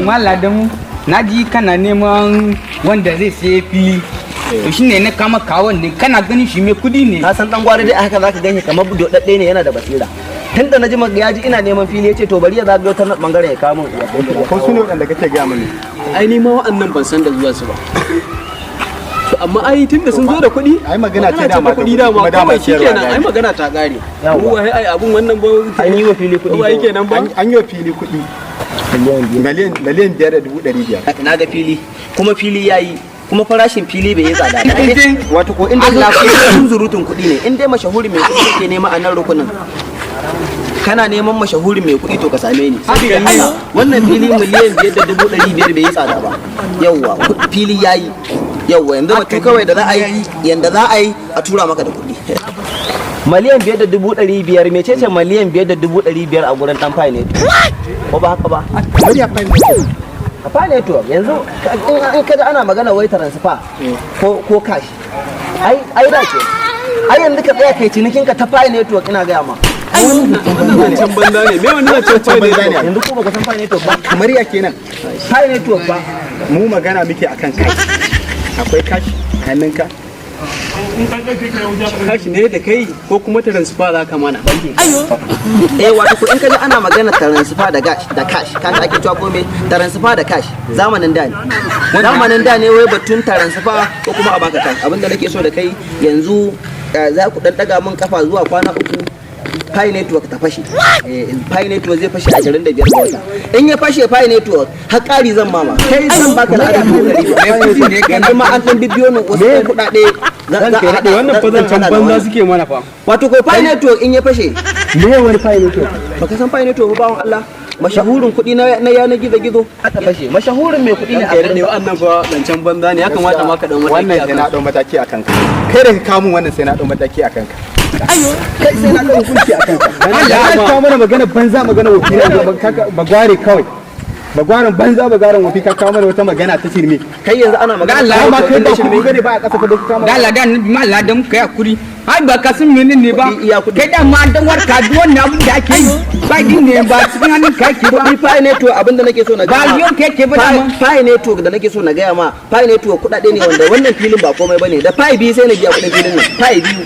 malamin naji kana neman wanda zai sai fili to shine na kama kawon ne kana ganin shi mai kudi ne ka san dan gwari dai haka zaka ganye kamar budo dadde ne yana da basira tunda naji yaji ina neman fili yace to bari ya zaga wata bangare ya kawo min ko su ne wanda kake ga mani ai ni ma wa'annan ban san da zuwa su ba to amma ai tunda sun zo da kuɗi ai magana ce da kuɗi da ma kawai shikenan ai magana ta kare mu ai abun wannan ba an yi wa fili kuɗi ba yake nan ba an yi wa fili kuɗi miliyan 5,500 na ga fili kuma fili yayi kuma farashin fili bai yi tsada ba wato ko inda sun zurutun kuɗi ne in dai mashahuri mai kuɗi kake nema a nan rukunin kana neman mashahuri mai kuɗi to ka same ni wannan fili miliyan 5,500 bai yi tsada ba yawwa fili yayi yawwa yanzu mutum kawai da za a yi yanda za a yi a tura maka da kuɗi miliyan 5,500 mecece miliyan 5,500 a gurin dan fai ne ko ba haka ba a fai network yanzu in kaga ana magana wai transfer ko cash ai da ce ai yanzu ka tsaya kai cinikin ka ta fai network ina gaya ma wannan can banza ne me wannan can banza ne yanzu ko baka san fai network ba kamar ya kenan fai network ba mu magana muke akan kai akwai cash hannunka kashi ne da kai ko kuma transfer za ka mana wato ko in kaji ana magana transfer da cash kan ake cewa ko me transfer da cash zamanin da ne wai batun transfer ko kuma a baka cash abinda nake so da kai yanzu za ku dan daga min kafa zuwa kwana 3 Pi network ta fashe Pi network zai fashe a 25 ga wata in ya fashe Pi network har ƙari zan mama kai zan baka da yanzu ma an dan bibiyo ne wasu kuɗaɗe wannan fazancan banza suke mana fa wato ko Pi network in ya fashe me wani Pi network baka san Pi network ba bawon Allah mashahurin kuɗi na yanar gizo aka fashe mashahurin mai kuɗi ne a garin ne wannan fa dancan banza ne ya kamata ma ka dan wannan sai na dau mataki akan ka kai da ka kawo wannan sai na dau mataki akan ka ayo kai sai na dau hukunci akan ka Allah ya kawo mana magana banza magana wakili ba gware kawai bagwaran banza bagwaran wofi ka kawo mana wata magana ta shirme kai yanzu ana magana Allah ma kai ba shirme gane ba a kasa ka dauka da Allah da ma Allah da muka ya kuri ai ba ka sun menene ne ba kai da ma dan warka duk wannan abin da ake yi ba din ne ba cikin hannun ka ke ba Pi network abinda nake so na ga ba yau kai ke ba Pi network da nake so na gaya ma Pi network kudade ne wanda wannan filin ba komai bane da Pi biyu sai na biya kudin filin nan Pi biyu